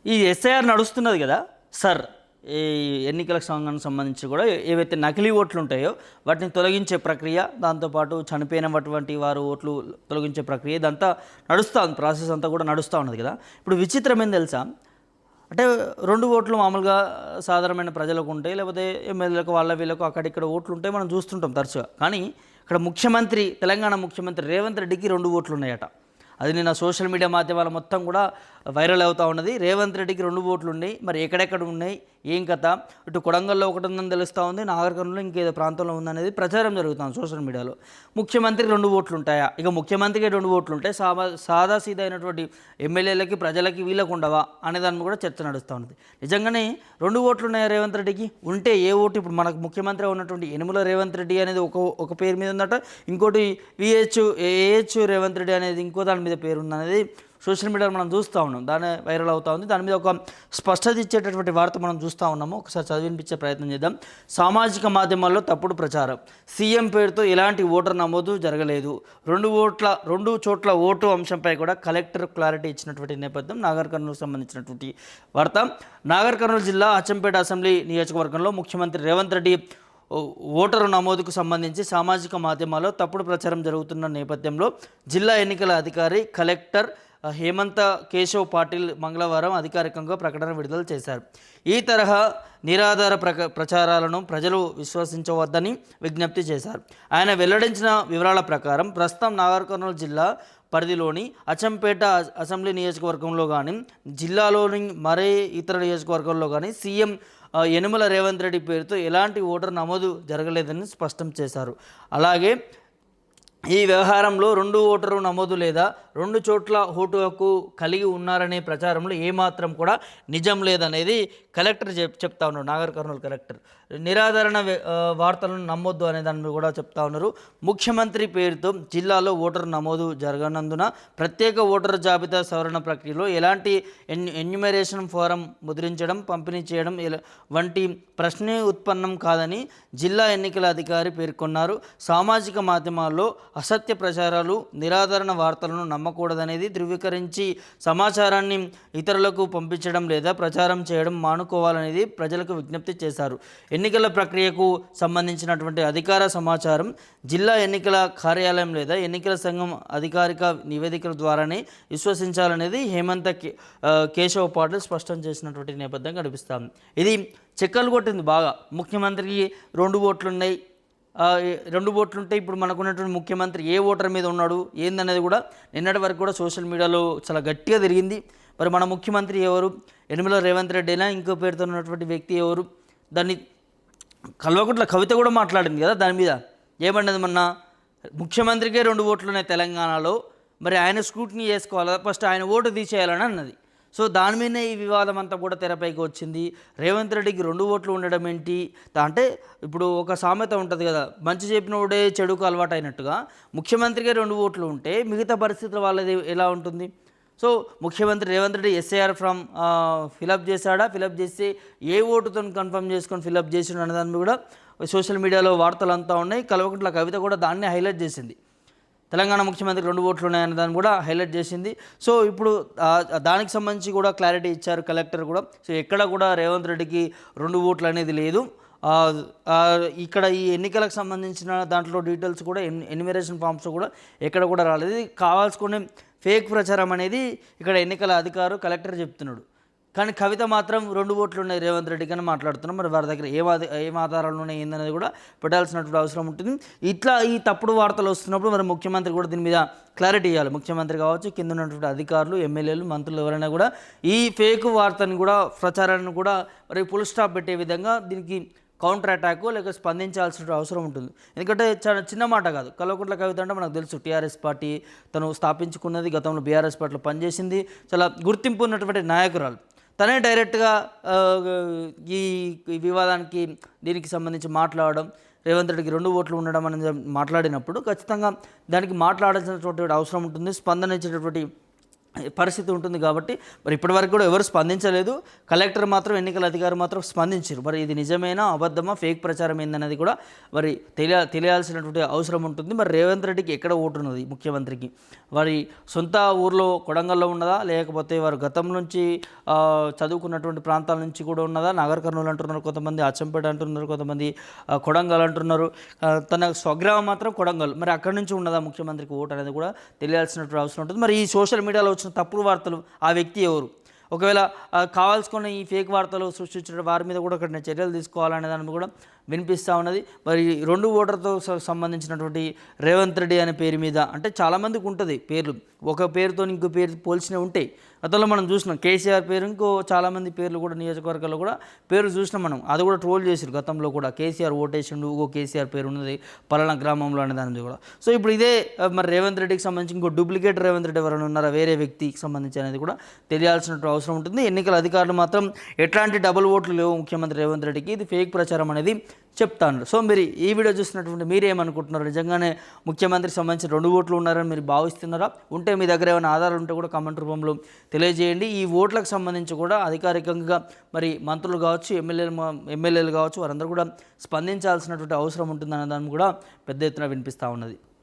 ఈ ఎస్ఐఆర్ నడుస్తున్నది కదా సార్. ఈ ఎన్నికల సంఘానికి సంబంధించి కూడా ఏవైతే నకిలీ ఓట్లు ఉంటాయో వాటిని తొలగించే ప్రక్రియ, దాంతోపాటు చనిపోయినటువంటి వారు ఓట్లు తొలగించే ప్రక్రియ, ఇదంతా నడుస్తూ ఉంది, ప్రాసెస్ అంతా కూడా నడుస్తూ ఉన్నది కదా. ఇప్పుడు విచిత్రం ఏం తెలుసా, అంటే 2 ఓట్లు మామూలుగా సాధారణమైన ప్రజలకు ఉంటాయి, లేకపోతే ఎమ్మెల్యేలకు వాళ్ళ వీళ్ళకు అక్కడిక్కడ ఓట్లు ఉంటాయి, మనం చూస్తుంటాం తరచుగా. కానీ ఇక్కడ ముఖ్యమంత్రి, తెలంగాణ ముఖ్యమంత్రి రేవంత్ రెడ్డికి 2 ఓట్లు ఉన్నాయట. అది నిన్న సోషల్ మీడియా మాధ్యమాల మొత్తం కూడా వైరల్ అవుతూ ఉన్నది. రేవంత్ రెడ్డికి 2 ఓట్లు ఉన్నాయి, మరి ఎక్కడెక్కడ ఉన్నాయి, ఏం కథ, ఇటు కొడంగల్లో ఒకటి ఉందని తెలుస్తూ ఉంది, నాగర్ కర్నూలులో ఇంకేదో ప్రాంతంలో ఉందనేది ప్రచారం జరుగుతుంది సోషల్ మీడియాలో. ముఖ్యమంత్రికి 2 ఓట్లు ఉంటాయా? ఇక ముఖ్యమంత్రికి 2 ఓట్లు ఉంటాయి, సాదాసీదా అయినటువంటి ఎమ్మెల్యేలకి, ప్రజలకి, వీళ్ళకు ఉండవా అనే దాని కూడా చర్చ నడుస్తూ ఉంది. నిజంగానే 2 ఓట్లు ఉన్నాయా రేవంత్ రెడ్డికి? ఉంటే ఏ ఓటు? ఇప్పుడు మనకు ముఖ్యమంత్రి ఉన్నటువంటి యనుమల రేవంత్ రెడ్డి అనేది ఒక పేరు మీద ఉందట, ఇంకోటి ఏహెచ్ రేవంత్ రెడ్డి అనేది ఇంకో దాని మీద పేరు ఉందనేది సోషల్ మీడియాలో మనం చూస్తూ ఉన్నాం. దాని వైరల్ అవుతూ ఉంది. దాని మీద ఒక స్పష్టత ఇచ్చేటటువంటి వార్త మనం చూస్తూ ఉన్నాము. ఒకసారి చదివినిపించే ప్రయత్నం చేద్దాం. సామాజిక మాధ్యమాల్లో తప్పుడు ప్రచారం, సీఎం పేరుతో ఎలాంటి ఓటర్ నమోదు జరగలేదు, 2 చోట్ల ఓటు అంశంపై కూడా కలెక్టర్ క్లారిటీ ఇచ్చినటువంటి నేపథ్యం నాగర్ కర్నూలుకు సంబంధించినటువంటి వార్త. నాగర్ కర్నూలు జిల్లా అచ్చంపేట అసెంబ్లీ నియోజకవర్గంలో ముఖ్యమంత్రి రేవంత్ రెడ్డి ఓటరు నమోదుకు సంబంధించి సామాజిక మాధ్యమాల్లో తప్పుడు ప్రచారం జరుగుతున్న నేపథ్యంలో జిల్లా ఎన్నికల అధికారి కలెక్టర్ హేమంత కేశవ్ పాటిల్ మంగళవారం అధికారికంగా ప్రకటన విడుదల చేశారు. ఈ తరహా నిరాధార ప్రచారాలను ప్రజలు విశ్వసించవద్దని విజ్ఞప్తి చేశారు. ఆయన వెల్లడించిన వివరాల ప్రకారం ప్రస్తుతం నాగర్ కర్నూలు జిల్లా పరిధిలోని అచ్చంపేట అసెంబ్లీ నియోజకవర్గంలో కానీ, జిల్లాలోని మరే ఇతర నియోజకవర్గంలో కానీ సీఎం యనుమల రేవంత్ రెడ్డి పేరుతో ఎలాంటి ఓటర్ నమోదు జరగలేదని స్పష్టం చేశారు. అలాగే ఈ వ్యవహారంలో 2 ఓటరు నమోదు లేదా 2 చోట్ల ఓటు హక్కు కలిగి ఉన్నారనే ప్రచారంలో ఏమాత్రం కూడా నిజం లేదనేది కలెక్టర్ చెప్తా ఉన్నారు. నాగర్ కర్నూలు కలెక్టర్ నిరాధారణ వార్తలను నమ్మొద్దు అనే దాని మీద కూడా చెప్తా ఉన్నారు. ముఖ్యమంత్రి పేరుతో జిల్లాలో ఓటరు నమోదు జరగనందున ప్రత్యేక ఓటరు జాబితా సవరణ ప్రక్రియలో ఎలాంటి ఎన్యూమరేషన్ ఫారం ముద్రించడం, పంపిణీ చేయడం వంటి ప్రశ్నే ఉత్పన్నం కాదని జిల్లా ఎన్నికల అధికారి పేర్కొన్నారు. సామాజిక మాధ్యమాల్లో అసత్య ప్రచారాలు, నిరాధారణ వార్తలను నమ్మకూడదనేది, ధృవీకరించి సమాచారాన్ని ఇతరులకు పంపించడం లేదా ప్రచారం చేయడం మానుకోవాలనేది ప్రజలకు విజ్ఞప్తి చేశారు. ఎన్నికల ప్రక్రియకు సంబంధించినటువంటి అధికార సమాచారం జిల్లా ఎన్నికల కార్యాలయం లేదా ఎన్నికల సంఘం అధికారిక నివేదికల ద్వారానే విశ్వసించాలనేది హేమంత కేశవ్ పాటిల్ స్పష్టం చేసినటువంటి నేపథ్యం కనిపిస్తుంది. ఇది చెక్కలు కొట్టింది బాగా. ముఖ్యమంత్రికి 2 ఓట్లు ఉన్నాయి, 2 ఓట్లు ఉంటే ఇప్పుడు మనకున్నటువంటి ముఖ్యమంత్రి ఏ ఓటర్ మీద ఉన్నాడు ఏందనేది కూడా నిన్నటి వరకు కూడా సోషల్ మీడియాలో చాలా గట్టిగా తిరిగింది. మరి మన ముఖ్యమంత్రి ఎవరు? యనుమల రేవంత్ రెడ్డినా ఇంకో పేరుతో ఉన్నటువంటి వ్యక్తి ఎవరు? దాన్ని కల్వకుంట్ల కవిత కూడా మాట్లాడింది కదా దాని మీద. ఏమన్నది మొన్న? ముఖ్యమంత్రికే 2 ఓట్లు ఉన్నాయి తెలంగాణలో, మరి ఆయన స్క్రూటినీ చేసుకోవాలా, ఫస్ట్ ఆయన ఓటు తీసేయాలని అన్నది. సో దాని మీదనే ఈ వివాదం అంతా కూడా తెరపైకి వచ్చింది. రేవంత్ రెడ్డికి 2 ఓట్లు ఉండడం ఏంటి అంటే, ఇప్పుడు ఒక సామెత ఉంటుంది కదా, మంచి చెప్పినోడే చెడుకు అలవాటు అయినట్టుగా ముఖ్యమంత్రికే 2 ఓట్లు ఉంటే మిగతా పరిస్థితుల వాళ్ళది ఎలా ఉంటుంది? సో ముఖ్యమంత్రి Revanth Reddy SIR form fill up చేశాడా, ఫిలప్ చేసి ఏ ఓటుతో కన్ఫర్మ్ చేసుకొని ఫిలప్ చేసిన అనే దాన్ని కూడా సోషల్ మీడియాలో వార్తలు అంతా ఉన్నాయి. కల్వకుంట్ల కవిత కూడా దాన్ని హైలైట్ చేసింది. తెలంగాణ ముఖ్యమంత్రికి 2 ఓట్లు ఉన్నాయన్న దాన్ని కూడా హైలైట్ చేసింది. సో ఇప్పుడు దానికి సంబంధించి కూడా క్లారిటీ ఇచ్చారు కలెక్టర్ కూడా. సో ఎక్కడ కూడా రేవంత్ రెడ్డికి 2 ఓట్లు అనేది లేదు. ఇక్కడ ఈ ఎన్నికలకు సంబంధించిన దాంట్లో డీటెయిల్స్ కూడా ఎన్యూమరేషన్ ఫామ్స్ కూడా ఎక్కడ కూడా రాలేదు. ఇది కావాల్సుకునే ఫేక్ ప్రచారం అనేది ఇక్కడ ఎన్నికల అధికారు కలెక్టర్ చెప్తున్నాడు. కానీ కవిత మాత్రం 2 ఓట్లు ఉన్నాయి రేవంత్ రెడ్డికి అని మాట్లాడుతున్నాం. మరి వారి దగ్గర ఏం ఆధారాలు ఉన్నాయి ఏందనేది కూడా పెట్టాల్సినటువంటి అవసరం ఉంటుంది. ఇట్లా ఈ తప్పుడు వార్తలు వస్తున్నప్పుడు మరి ముఖ్యమంత్రి కూడా దీని మీద క్లారిటీ ఇవ్వాలి. ముఖ్యమంత్రి కావచ్చు, కింద ఉన్నటువంటి అధికారులు, ఎమ్మెల్యేలు, మంత్రులు ఎవరైనా కూడా ఈ ఫేక్ వార్తని కూడా, ప్రచారాన్ని కూడా మరి ఫుల్ స్టాప్ పెట్టే విధంగా దీనికి కౌంటర్ అటాక్ లేక స్పందించాల్సిన అవసరం ఉంటుంది. ఎందుకంటే చాలా చిన్న మాట కాదు. కల్వకుంట్ల కవిత అంటే మనకు తెలుసు, టీఆర్ఎస్ పార్టీ తను స్థాపించుకున్నది, గతంలో బీఆర్ఎస్ పార్టీలో పనిచేసింది, చాలా గుర్తింపు ఉన్నటువంటి నాయకురాలు. తనే డైరెక్ట్గా ఈ వివాదానికి దీనికి సంబంధించి మాట్లాడడం, రేవంత్ రెడ్డికి 2 ఓట్లు ఉండడం అనేది మాట్లాడినప్పుడు ఖచ్చితంగా దానికి మాట్లాడాల్సినటువంటి అవసరం ఉంటుంది. స్పందన ఇచ్చేటటువంటి పరిస్థితి ఉంటుంది కాబట్టి మరి ఇప్పటివరకు కూడా ఎవరు స్పందించలేదు. కలెక్టర్ మాత్రం, ఎన్నికల అధికారి మాత్రం స్పందించారు. మరి ఇది నిజమేనా, అబద్ధమా, ఫేక్ ప్రచారం ఏందనేది కూడా మరి తెలియాల్సినటువంటి అవసరం ఉంటుంది. మరి రేవంత్ రెడ్డికి ఎక్కడ ఓటు ఉన్నది, ముఖ్యమంత్రికి వారి సొంత ఊర్లో కొడంగల్లో ఉన్నదా, లేకపోతే వారు గతం నుంచి చదువుకున్నటువంటి ప్రాంతాల నుంచి కూడా ఉన్నదా? నాగర్ కర్నూలు అంటున్నారు కొంతమంది, అచ్చంపేట అంటున్నారు కొంతమంది, కొడంగల్ అంటున్నారు. తన స్వగ్రామం మాత్రం కొడంగల్. మరి అక్కడి నుంచి ఉన్నదా ముఖ్యమంత్రికి ఓటు అనేది కూడా తెలియాల్సినటువంటి అవసరం ఉంటుంది. మరి ఈ సోషల్ మీడియాలో వచ్చిన తప్పుడు వార్తలు, ఆ వ్యక్తి ఎవరు, ఒకవేళ కావాల్సుకొని ఈ ఫేక్ వార్తలు సృష్టించిన వారి మీద కూడా ఇక్కడ చర్యలు తీసుకోవాలనే దాని కూడా వినిపిస్తూ ఉన్నది. మరి 2 ఓటర్తో సంబంధించినటువంటి రేవంత్ రెడ్డి అనే పేరు మీద, అంటే చాలామందికి ఉంటుంది పేర్లు, ఒక పేరుతో ఇంకో పేరు పోల్చినవి ఉంటాయి. గతంలో మనం చూసినాం కేసీఆర్ పేరు, ఇంకో చాలామంది పేర్లు కూడా నియోజకవర్గాల్లో కూడా పేరు చూసినాం మనం. అది కూడా ట్రోల్ చేసారు గతంలో కూడా, కేసీఆర్ ఓటేసిండు, ఇంకో కేసీఆర్ పేరు ఉన్నది పలానా గ్రామంలో అనే దాని కూడా. సో ఇప్పుడు ఇదే మరి రేవంత్ రెడ్డికి సంబంధించి ఇంకో డూప్లికేట్ రేవంత్ రెడ్డి ఎవరైనా ఉన్నారా వేరే వ్యక్తికి సంబంధించి అనేది కూడా తెలియాల్సిన అవసరం ఉంటుంది. ఎన్నికల అధికారులు మాత్రం ఎట్లాంటి డబుల్ ఓట్లు లేవు ముఖ్యమంత్రి రేవంత్ రెడ్డికి, ఇది ఫేక్ ప్రచారం అనేది చెప్తాను. సో మీరు ఈ వీడియో చూసినటువంటి మీరేమనుకుంటున్నారు? నిజంగానే ముఖ్యమంత్రికి సంబంధించి 2 ఓట్లు ఉన్నారని మీరు భావిస్తున్నారా? ఉంటే మీ దగ్గర ఏమైనా ఆధారాలు ఉంటే కూడా కామెంట్ రూపంలో తెలియజేయండి. ఈ ఓట్లకు సంబంధించి కూడా అధికారికంగా మరి మంత్రులు కావచ్చు, ఎమ్మెల్యేలు కావచ్చు, వారందరూ కూడా స్పందించాల్సినటువంటి అవసరం ఉంటుందన్న దాన్ని కూడా పెద్ద ఎత్తున వినిపిస్తూ ఉన్నది.